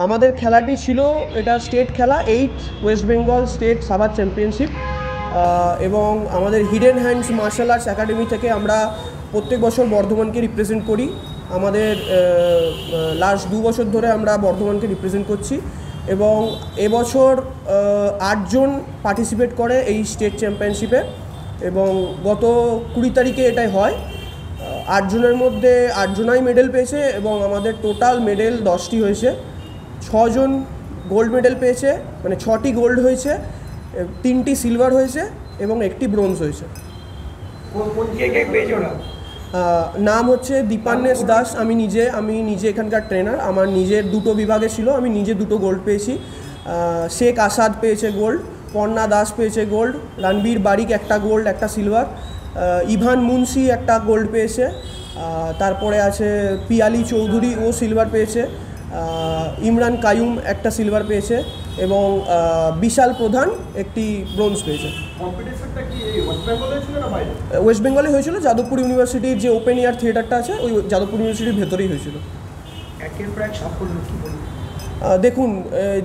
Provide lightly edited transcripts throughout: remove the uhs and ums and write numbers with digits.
আমাদের খেলাটি ছিল, এটা স্টেট খেলা, 8 West Bengal state savate championship. এবং আমাদের Hidden Hands Martial Arts Academy থেকে আমরা প্রত্যেক বছর বর্ধমানকে রিপ্রেজেন্ট করি। আমাদের লাস্ট 2 বছর ধরে আমরা বর্ধমানকে রিপ্রেজেন্ট করছি এবং এবছর 8 জন পার্টিসিপেট করে এই স্টেট চ্যাম্পিয়নশিপে এবং গত 20 তারিখে এটাই হয়। 8 জনের মধ্যে 8 জনাই মেডেল পেয়েছে এবং আমাদের টোটাল মেডেল 10টি হয়েছে। 6 জন গোল্ড মেডেল পেয়েছে, মানে 6টি গোল্ড হয়েছে, 3টি সিলভার হয়েছে এবং 1টি ব্রোঞ্জ হয়েছে। নাম হচ্ছে দীপান্বেশ দাস। আমি নিজে এখানকার ট্রেনার। আমার নিজের 2টো বিভাগে ছিল, আমি নিজে 2টো গোল্ড পেয়েছি। শেখ আসাদ পেয়েছে গোল্ড, পর্ণা দাস পেয়েছে গোল্ড, রণবীর বারিক একটা গোল্ড একটা সিলভার, ইভান মুন্সি একটা গোল্ড পেয়েছে, তারপরে আছে পিয়ালি চৌধুরী, ও সিলভার পেয়েছে, ইমরান কায়ুম একটা সিলভার পেয়েছে এবং বিশাল প্রধান একটি ব্রোঞ্জ পেয়েছে। ওয়েস্ট বেঙ্গলে হয়েছিল, যাদবপুর ইউনিভার্সিটির যে ওপেন এয়ার থিয়েটারটা আছে ওই যাদবপুর ইউনিভার্সিটির ভেতরেই হয়েছিল। দেখুন,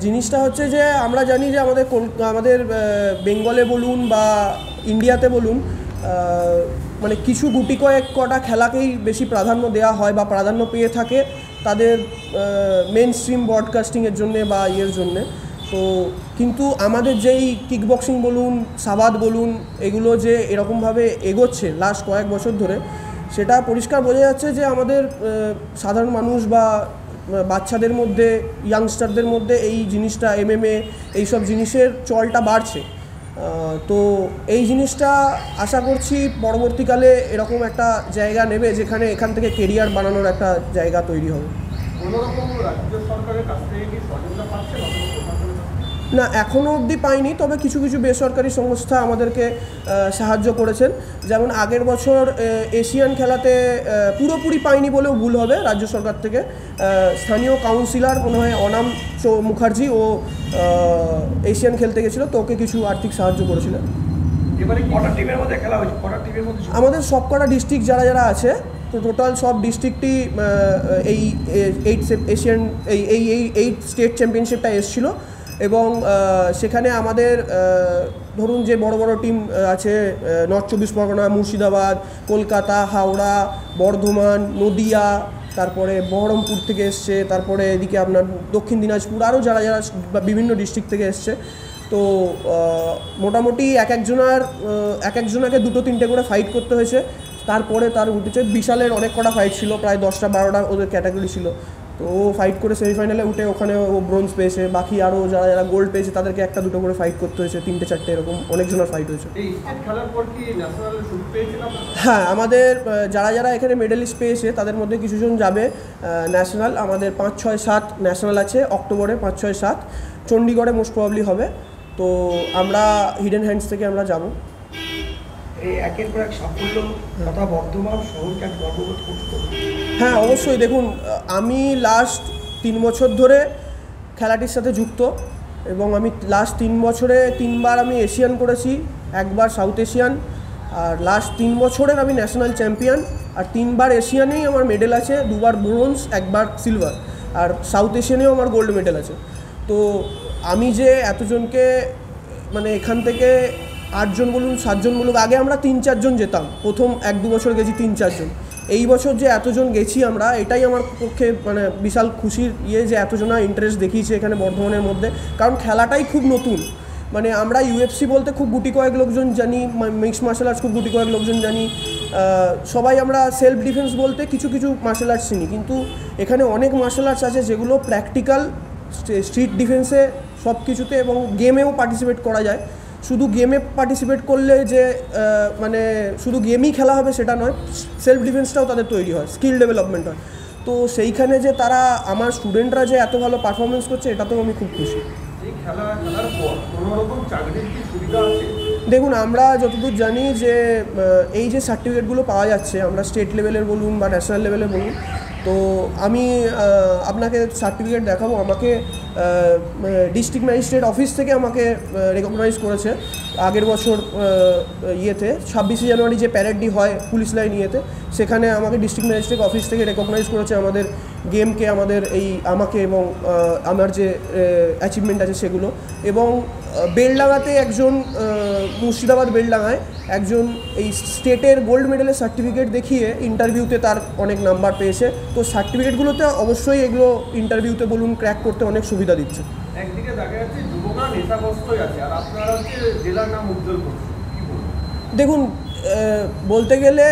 জিনিসটা হচ্ছে যে আমরা জানি যে আমাদের বেঙ্গলে বলুন বা ইন্ডিয়াতে বলুন, মানে কিছু গুটি কটা খেলাকেই বেশি প্রাধান্য দেওয়া হয় বা প্রাধান্য পেয়ে থাকে তাদের মেন স্ট্রিম ব্রডকাস্টিংয়ের জন্যে বা ইয়ের জন্যে। তো কিন্তু আমাদের যেই কিকবক্সিং বলুন, সাবাদ বলুন, এগুলো যে এরকমভাবে এগোচ্ছে লাস্ট কয়েক বছর ধরে, সেটা পরিষ্কার বোঝা যাচ্ছে যে আমাদের সাধারণ মানুষ বা বাচ্চাদের মধ্যে, ইয়াংস্টারদের মধ্যে এই জিনিসটা, MMA এইসব জিনিসের চলটা বাড়ছে। তো এই জিনিসটা আশা করছি পরবর্তীকালে এরকম একটা জায়গা নেবে যেখানে এখান থেকে কেরিয়ার বানানোর একটা জায়গা তৈরি হবে। না, এখনও অবধি পাইনি, তবে কিছু কিছু বেসরকারি সংস্থা আমাদেরকে সাহায্য করেছেন। যেমন আগের বছর এশিয়ান খেলাতে পুরোপুরি পাইনি বলেও ভুল হবে, রাজ্য সরকার থেকে স্থানীয় কাউন্সিলর মনে হয় অনাম মুখার্জি, ও এশিয়ান খেলতে গেছিলো, তো ওকে কিছু আর্থিক সাহায্য করেছিলেন। আমাদের সবকটা ডিস্ট্রিক্ট যারা আছে, তো টোটাল সব ডিস্ট্রিক্টই এই 8 স্টেট চ্যাম্পিয়নশিপটা এসেছিলো এবং সেখানে আমাদের ধরুন যে বড় বড় টিম আছে, নর্থ 24 পরগনা, মুর্শিদাবাদ, কলকাতা, হাওড়া, বর্ধমান, নদিয়া, তারপরে বহরমপুর থেকে এসছে, তারপরে এদিকে আপনার দক্ষিণ দিনাজপুর, আরও যারা বিভিন্ন ডিস্ট্রিক্ট থেকে এসছে। তো মোটামুটি এক একজনাকে 2-3টে করে ফাইট করতে হয়েছে। তারপরে তার উঠেছে বিশালের অনেক কটা ফাইট ছিল, প্রায় 10টা-12টা ওদের ক্যাটাগরি ছিল। তো ও ফাইট করে সেমিফাইনালে উঠে ওখানে ও ব্রোঞ্জ পেয়েছে। বাকি আরও যারা গোল্ড পেয়েছে তাদেরকে 1-2 করে ফাইট করতে হয়েছে, 3-4টে এরকম অনেকজনের ফাইট হয়েছে। হ্যাঁ, আমাদের যারা এখানে মেডেলিস্ট পেয়েছে তাদের মধ্যে কিছুজন যাবে ন্যাশনাল। আমাদের 5, 6, 7 ন্যাশনাল আছে অক্টোবরে, 5, 6, 7 চণ্ডীগড়ে মোস্ট প্রবাবলি হবে। তো আমরা হিডেন হ্যান্ডস থেকে আমরা যাব। হ্যাঁ, অবশ্যই। দেখুন, আমি লাস্ট 3 বছর ধরে খেলাটির সাথে যুক্ত এবং আমি লাস্ট 3 বছরে 3বার আমি এশিয়ান করেছি, 1বার সাউথ এশিয়ান, আর লাস্ট 3 বছরের আমি ন্যাশনাল চ্যাম্পিয়ন। আর 3বার এশিয়ানেই আমার মেডেল আছে, 2বার ব্রোঞ্জ, 1বার সিলভার, আর সাউথ এশিয়ানেও আমার গোল্ড মেডেল আছে। তো আমি যে এতজনকে, মানে এখান থেকে 8 জন বলুন, 7 জন বলুন, আগে আমরা 3-4 জন যেতাম, প্রথম 1-2 বছর গেছি 3-4 জন। এই বছর যে এতজন গেছি আমরা, এটাই আমার পক্ষে মানে বিশাল খুশির যে এতজনা ইন্টারেস্ট দেখিয়েছে এখানে বর্ধমানের মধ্যে। কারণ খেলাটাই খুব নতুন, মানে আমরা UFC বলতে খুব গুটি কয়েক লোকজন জানি, মিক্সড মার্শাল আর্টস খুব গুটি কয়েক লোকজন জানি, সবাই আমরা সেলফ ডিফেন্স বলতে কিছু কিছু মার্শাল আর্টস চিনি, কিন্তু এখানে অনেক মার্শাল আর্টস আছে যেগুলো প্র্যাকটিক্যাল, স্ট্রিট ডিফেন্সে, সব কিছুতে, এবং গেমেও পার্টিসিপেট করা যায়। শুধু গেমে পার্টিসিপেট করলে যে মানে শুধু গেমই খেলা হবে সেটা নয়, সেলফ ডিফেন্সটাও তাদের তৈরি হয়, স্কিল ডেভেলপমেন্ট হয়। তো সেইখানে যে তারা, আমার স্টুডেন্টরা যে এত ভালো পারফরমেন্স করছে, এটাতেও আমি খুব খুশি। দেখুন, আমরা যতদূর জানি যে এই যে সার্টিফিকেটগুলো পাওয়া যাচ্ছে, আমরা স্টেট লেভেলের বলুন বা ন্যাশনাল লেভেলে বলুন, তো আমি আপনাকে সার্টিফিকেট দেখাবো। আমাকে ডিস্ট্রিক্ট ম্যাজিস্ট্রেট অফিস থেকে আমাকে রেকগনাইজ করেছে আগের বছর ইয়েতে 26শে জানুয়ারি যে প্যারেডটি হয় পুলিশ লাইন ইয়েতে, সেখানে আমাকে ডিস্ট্রিক্ট ম্যাজিস্ট্রেট অফিস থেকে রেকগনাইজ করেছে আমাদের গেমকে, আমাদের আমাকে এবং আমার যে অ্যাচিভমেন্ট আছে সেগুলো। এবং বেলডাঙাতে একজন মুর্শিদাবাদ বেলডাঙায় একজন এই স্টেটের গোল্ড মেডেলের সার্টিফিকেট দেখিয়ে ইন্টারভিউতে তার অনেক নাম্বার পেয়েছে। তো সার্টিফিকেটগুলোতে অবশ্যই এগুলো ইন্টারভিউতে বলুন ক্র্যাক করতে অনেক সুবিধা দিচ্ছে। একদিকে দেখা যাচ্ছে যুবকরা নেশাগ্রস্তই আছে, আর আপনারা হচ্ছে জেলার নাম উজ্জ্বল করছেন, কি বলবেন? দেখুন, বলতে গেলে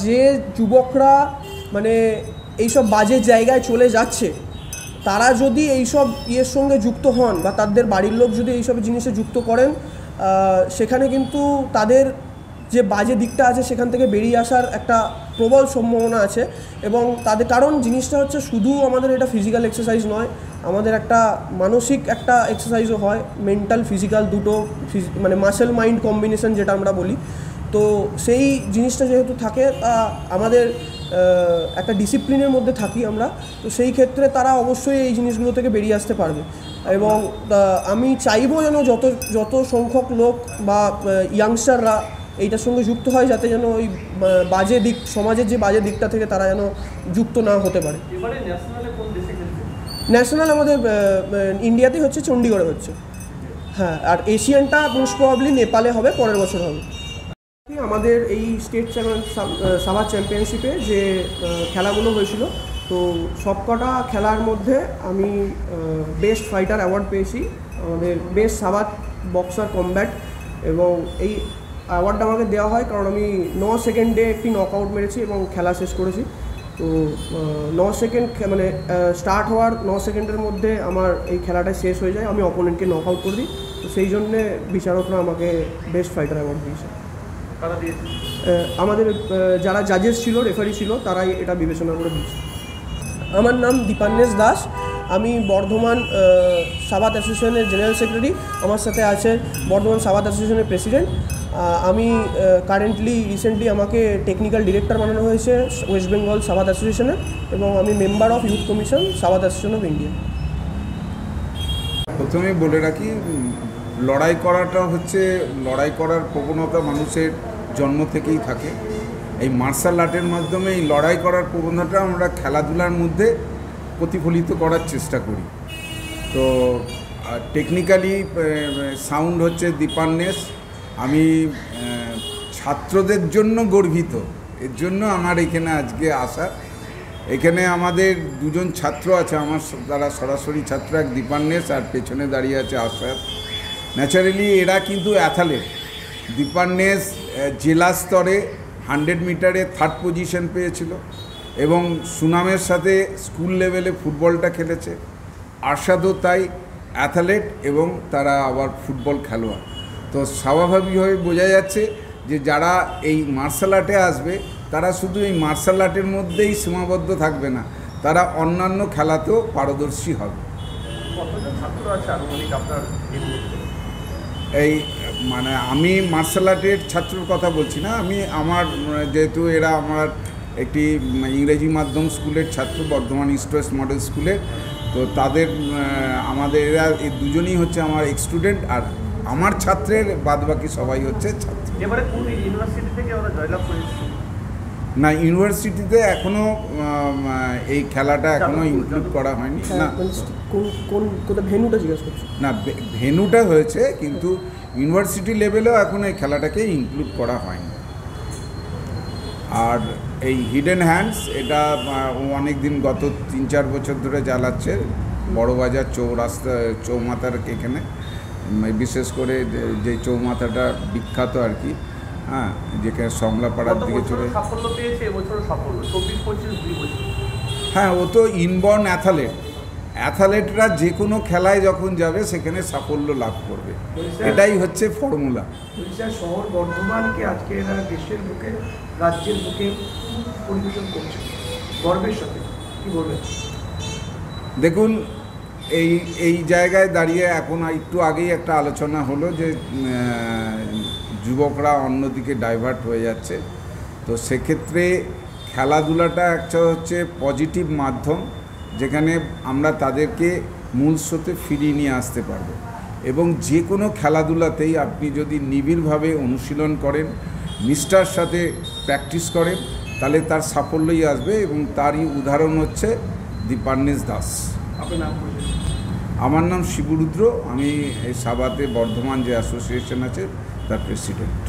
যে যুবকরা মানে এইসব বাজে জায়গায় চলে যাচ্ছে, তারা যদি এইসব ইয়ের সঙ্গে যুক্ত হন বা তাদের বাড়ির লোক যদি এইসব জিনিসে যুক্ত করেন, সেখানে কিন্তু তাদের যে বাজে দিকটা আছে সেখান থেকে বেরিয়ে আসার একটা প্রবল সম্ভাবনা আছে। এবং তাদের কারণ জিনিসটা হচ্ছে শুধু আমাদের এটা ফিজিক্যাল এক্সারসাইজ নয়, আমাদের একটা মানসিক একটা এক্সারসাইজও হয়, মেন্টাল ফিজিক্যাল দুটো, মানে মাসেল মাইন্ড কম্বিনেশন যেটা আমরা বলি। তো সেই জিনিসটা যেহেতু থাকে, আমাদের একটা ডিসিপ্লিনের মধ্যে থাকি আমরা, তো সেই ক্ষেত্রে তারা অবশ্যই এই জিনিসগুলো থেকে বেরিয়ে আসতে পারবে। এবং আমি চাইবো যেন যত সংখ্যক লোক বা ইয়াংস্টাররা এইটার সঙ্গে যুক্ত হয়, যাতে যেন ওই বাজে দিক, সমাজের যে বাজে দিকটা থেকে তারা যেন যুক্ত না হতে পারে। ন্যাশনাল আমাদের ইন্ডিয়াতেই হচ্ছে, চণ্ডীগড়ে হচ্ছে। হ্যাঁ, আর এশিয়ানটা মোস্ট প্রবাবলি নেপালে হবে, পরের বছর হবে। আমাদের এই স্টেট সাভার চ্যাম্পিয়নশিপে যে খেলাগুলো হয়েছিল, তো সবকটা খেলার মধ্যে আমি বেস্ট ফাইটার অ্যাওয়ার্ড পেয়েছি, আমাদের বেস্ট সাভার বক্সার কমব্যাট। এবং এই অ্যাওয়ার্ডটা আমাকে দেওয়া হয় কারণ আমি 9 সেকেন্ডে একটি নকআউট মেরেছি এবং খেলা শেষ করেছি। তো 9 সেকেন্ড মানে স্টার্ট হওয়ার 9 সেকেন্ডের মধ্যে আমার এই খেলাটা শেষ হয়ে যায়, আমি অপোনেন্টকে নকআউট করে দিই। তো সেই জন্যে বিচারকরা আমাকে বেস্ট ফাইটার অ্যাওয়ার্ড দিয়েছে। আমাদের যারা জাজেস ছিল, রেফারি ছিল, তারাই এটা বিবেচনা করে দিয়েছে। আমার নাম দীপান্বেশ দাস, আমি বর্ধমান সাবাত অ্যাসোসিয়েশনের জেনারেল সেক্রেটারি, আমার সাথে আছে বর্ধমান সাবাত অ্যাসোসিয়েশনের প্রেসিডেন্ট। আমি রিসেন্টলি আমাকে টেকনিক্যাল ডিরেক্টর বানানো হয়েছে ওয়েস্ট বেঙ্গল সাবাত অ্যাসোসিয়েশনের, এবং আমি মেম্বার অফ ইউথ কমিশন সাবাত অ্যাসোসিয়েশন অফ ইন্ডিয়া। প্রথমেই বলে রাখি, লড়াই করাটা হচ্ছে, লড়াই করার প্রবণতা মানুষের জন্ম থেকেই থাকে। এই মার্শাল আর্টের মাধ্যমে এই লড়াই করার প্রবণতা আমরা খেলাধুলার মধ্যে প্রতিফলিত করার চেষ্টা করি। তো টেকনিক্যালি সাউন্ড হচ্ছে দীপান্বেশ। আমি ছাত্রদের জন্য গর্বিত, এর জন্য আমার এখানে আজকে আসা। এখানে আমাদের দুজন ছাত্র আছে আমার দ্বারা সরাসরি ছাত্র, এক দীপান্বেশ আর পেছনে দাঁড়িয়ে আছে আশাদ। ন্যাচারালি এরা কিন্তু অ্যাথলেট। দীপান্বেশ জেলা স্তরে 100 মিটারে 3rd পজিশন পেয়েছিল এবং সুনামের সাথে স্কুল লেভেলে ফুটবলটা খেলেছে। আশাদও তাই, অ্যাথলেট এবং তারা আবার ফুটবল খেলোয়াড়। তো স্বাভাবিকভাবে বোঝা যাচ্ছে যে যারা এই মার্শাল আর্টে আসবে, তারা শুধু এই মার্শাল আর্টের মধ্যেই সীমাবদ্ধ থাকবে না, তারা অন্যান্য খেলাতেও পারদর্শী হবে। এই মানে আমি মার্শাল আর্টের ছাত্রর কথা বলছি না, আমি আমার যেহেতু এরা আমার একটি ইংরেজি মাধ্যম স্কুলের ছাত্র, বর্ধমান ইস্ট ওয়েস্ট মডেল স্কুলের, তো তাদের আমাদের এরা এই দুজনই হচ্ছে আমার স্টুডেন্ট, আর আমার ছাত্রের বাদবাকি সবাই হচ্ছে ছাত্র। এবারে কোন ইউনিভার্সিটি থেকে ওরা জয়লাভ করেছে? না, ইউনিভার্সিটিতে এখনো এই খেলাটা এখনো ইনক্লুড করা হয়নি। না, কোন ভেন্যুটা জিজ্ঞেস করছি? না, ভেন্যুটা হয়েছে, কিন্তু ইউনিভার্সিটি লেভেলেও এখনো এই খেলাটাকে ইনক্লুড করা হয়নি। আর এই হিডেন হ্যান্ডস, এটা অনেক দিন, গত 3-4 বছর ধরে চালাচ্ছে বড়বাজার চৌমাথার এখানে, বিশেষ করে যে চৌমাথাটা বিখ্যাত আর কি, হ্যাঁ, যেখানে সমলাপাড়ার দিকে চলে। সাফল্য পেয়েছে এবছর, সাফল্য 24-25 2 বছর। হ্যাঁ, ও তো ইনবর্ন অ্যাথলেটরা যে কোনো খেলায় যখন যাবে সেখানে সাফল্য লাভ করবে, এটাই হচ্ছে ফর্মুলা। শহর বর্ধমানকে আজকে এরা দেশের বুকে, রাজ্যের বুকে পরিবেশন করছে গর্বের সাথে, কী বলবেন? দেখুন, এই জায়গায় দাঁড়িয়ে এখন একটু আগেই একটা আলোচনা হলো যে যুবকরা অন্যদিকে ডাইভার্ট হয়ে যাচ্ছে। তো সেক্ষেত্রে খেলাধুলাটা একটা হচ্ছে পজিটিভ মাধ্যম, যেখানে আমরা তাদেরকে মূল স্রোতে ফিরিয়ে নিয়ে আসতে পারবে। এবং যে কোনো খেলাধুলাতেই আপনি যদি নিবিড়ভাবে অনুশীলন করেন, নিষ্ঠার সাথে প্র্যাকটিস করেন, তাহলে তার সাফল্যই আসবে। এবং তারই উদাহরণ হচ্ছে দীপান্বেশ দাস। আপনার নাম পরিচয়? আমার নাম শিবরুদ্র, আমি এই সাবাতে বর্ধমান যে অ্যাসোসিয়েশন আছে তার প্রেসিডেন্ট।